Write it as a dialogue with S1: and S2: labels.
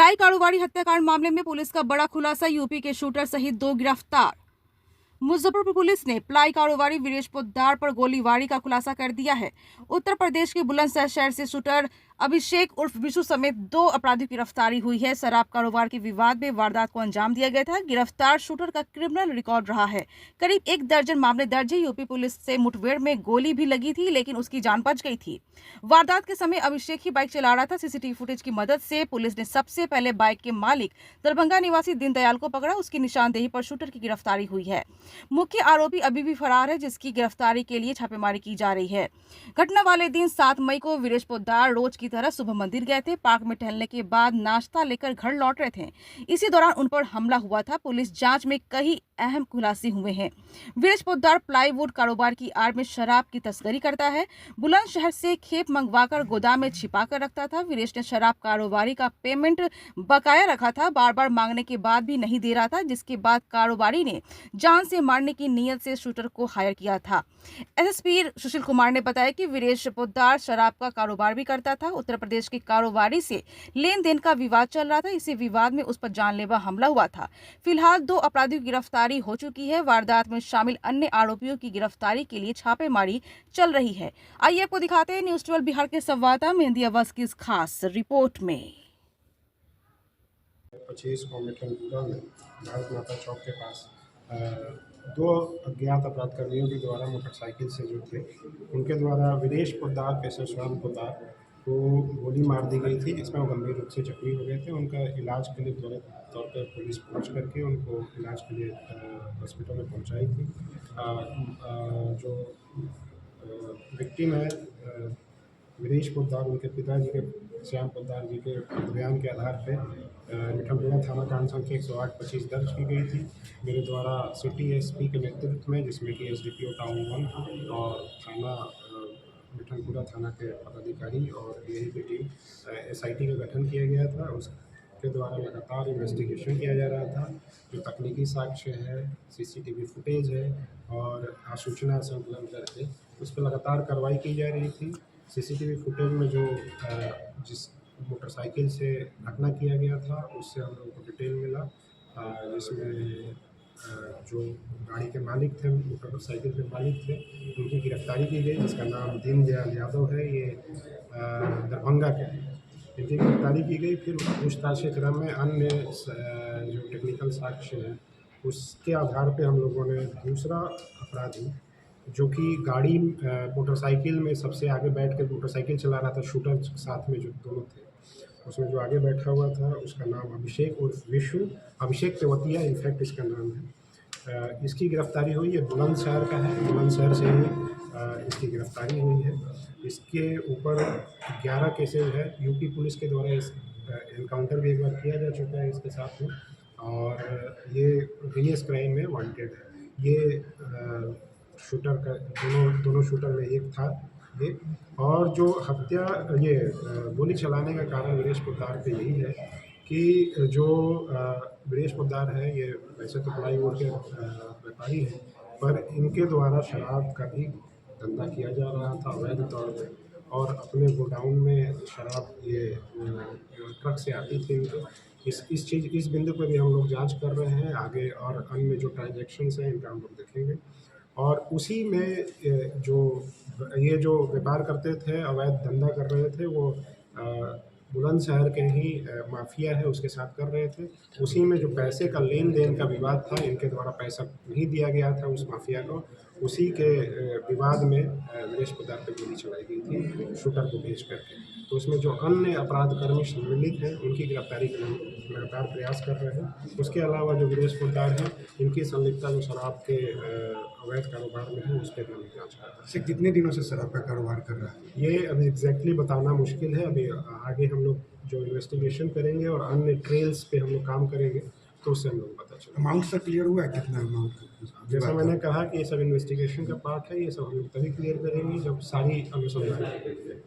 S1: Ply कारोबारी हत्याकांड मामले में पुलिस का बड़ा खुलासा, यूपी के शूटर सहित 2 गिरफ्तार। मुजफ्फरपुर पुलिस ने प्लाई कारोबारी वीरेश पोद्दार पर गोलीबारी का खुलासा कर दिया है। उत्तर प्रदेश के बुलंदशहर शहर से शूटर अभिषेक उर्फ विशु समेत 2 अपराधियों की गिरफ्तारी हुई है। शराब कारोबार के विवाद में वारदात को अंजाम दिया गया था। गिरफ्तार शूटर का क्रिमिनल रिकॉर्ड रहा है। करीब 1 दर्जन मामले दर्ज है। यूपी पुलिस से मुठभेड़ में गोली भी लगी थी, लेकिन उसकी जान बच गई थी। वारदात के समय अभिषेक ही बाइक चला रहा था। सीसीटीवी फुटेज की मदद से पुलिस ने सबसे पहले बाइक के मालिक दरभंगा निवासी दीनदयाल को पकड़ा। उसकी निशानदेही पर शूटर की गिरफ्तारी हुई है। मुख्य आरोपी अभी भी फरार है, जिसकी गिरफ्तारी के लिए छापेमारी की जा रही है। घटना वाले दिन 7 मई को वीरेश पोद्दार रोज की तरह सुबह मंदिर गए थे। पार्क में टहलने के बाद नाश्ता लेकर घर लौट रहे थे। इसी दौरान उन पर हमला हुआ था। पुलिस जांच में कई अहम खुलासे हुए हैं। वीरेश पोद्दार प्लाईवुड कारोबार की आड़ में शराब की तस्करी करता है। बुलंदशहर से खेप मंगवाकर गोदाम में छिपा कर रखता था। वीरेश ने शराब कारोबारी का पेमेंट बकाया रखा था। बार बार मांगने के बाद भी नहीं दे रहा था, जिसके बाद कारोबारी ने जान से मारने की नीयत से शूटर को हायर किया था। एसएसपी सुशील कुमार ने बताया कि वीरेश पोद्दार शराब का कारोबार भी करता था। उत्तर प्रदेश के कारोबारी से लेन देन का विवाद चल रहा था। इसी विवाद में उस पर जानलेवा हमला हुआ था। फिलहाल 2 अपराधियों की गिरफ्तारी हो चुकी है। वारदात में शामिल अन्य आरोपियों की गिरफ्तारी के लिए छापेमारी चल रही है। आइए आपको दिखाते हैं न्यूज़ 12 बिहार के संवाददाता मेहंदी अब्बास की इस खास रिपोर्ट में।
S2: 25 को मिठनपुरा में भारत माता चौक के पास 2 अज्ञात अपराधकर्मियों के द्वारा मोटरसाइकिल से जो थे उनके द्वारा वीरेश पोद्दार पेशा श्याम पोद्दार को गोली मार दी गई थी, जिसमें वो गंभीर रूप से जख्मी हो गए थे। उनका इलाज के लिए त्वरित तौर पर पुलिस पहुंच करके उनको इलाज के लिए हॉस्पिटल में पहुंचाई थी। जो विक्टिम है वीरेश पोद्दार, उनके पिताजी के श्याम पोद्दार जी के बयान के आधार पर मिठनपुरा थाना कांड संख्या 108-25 दर्ज की गई थी मेरे द्वारा सिटी एसपी के नेतृत्व में, जिसमें कि एसडीपीओ टाउन 1 और थाना मिठनपुरा थाना के पदाधिकारी और एएसपी की टीम एसआईटी का गठन किया गया था। उसके द्वारा लगातार इन्वेस्टिगेशन किया जा रहा था। जो तकनीकी साक्ष्य है, सीसीटीवी फुटेज है और सूचना संकलन करके उस पर लगातार कार्रवाई की जा रही थी। सीसीटीवी फुटेज में जो जिस मोटरसाइकिल से घटना किया गया था उससे हम लोगों को डिटेल मिला, जिसमें जो गाड़ी के मालिक थे, मोटरसाइकिल के मालिक थे, उनकी गिरफ्तारी की गई, जिसका नाम दीनदयाल यादव है। ये दरभंगा के हैं। इनकी गिरफ्तारी की गई। फिर पूछताछ के क्रम में अन्य जो टेक्निकल साक्ष्य हैं उसके आधार पे हम लोगों ने दूसरा अपराधी, जो कि गाड़ी मोटरसाइकिल में सबसे आगे बैठ के मोटरसाइकिल चला रहा था, शूटर साथ में जो दोनों थे, उसमें जो आगे बैठा हुआ था उसका नाम अभिषेक उर्फ विशु, अभिषेक तेवतिया इनफैक्ट इसका नाम है। इसकी गिरफ्तारी हुई है। बुलंदशहर का है, बुलंदशहर से ही इसकी गिरफ्तारी हुई है। इसके ऊपर 11 केसेज है। यूपी पुलिस के द्वारा इस एनकाउंटर भी एक बार किया जा चुका है इसके साथ में, और ये हीनियस क्राइम में वांटेड है। ये शूटर का दोनों शूटर में एक था ये। और जो हत्या, ये गोली चलाने का कारण वीरेश पोद्दार पे यही है कि जो वीरेश पोद्दार है, ये वैसे तो प्लाईवुड के व्यापारी हैं, पर इनके द्वारा शराब का भी धंधा किया जा रहा था अवैध तौर पे, और अपने गोडाउन में शराब ये ट्रक से आती थी इनके। इस बिंदु पर भी हम लोग जांच कर रहे हैं। आगे और अन्य जो ट्रांजैक्शंस हैं इनका हम लोग देखेंगे। और उसी में ये जो व्यापार करते थे, अवैध धंधा कर रहे थे, वो बुलंदशहर के ही माफिया है उसके साथ कर रहे थे। उसी में जो पैसे का लेन देन का विवाद था, इनके द्वारा पैसा नहीं दिया गया था उस माफिया को, उसी के विवाद में वीरेश पोद्दार पर गोली चलाई गई थी शूटर को भेज करके। तो उसमें जो अन्य अपराधकर्मी सम्मिलित हैं उनकी गिरफ्तारी के लिए लगातार प्रयास कर रहे हैं। उसके अलावा जो वीरेश पोद्दार हैं, इनकी संलिप्तता जो शराब के अवैध कारोबार में है, उस पर भी हम जाँच कर रहे हैं।
S3: कितने दिनों से शराब का कारोबार कर रहा है?
S2: ये अभी एग्जैक्टली बताना मुश्किल है। अभी आगे हम लोग जो इन्वेस्टिगेशन करेंगे और अन्य ट्रेल्स पे हम लोग काम करेंगे, तो उससे हम लोग पता चलेगा।
S3: अमाउंट से क्लियर हुआ है कितना अमाउंट?
S2: जैसा मैंने कहा कि ये सब इन्वेस्टिगेशन का पार्ट है। ये सब हम लोग तभी क्लियर करेंगे जब सारी अनुसंधान की गई है।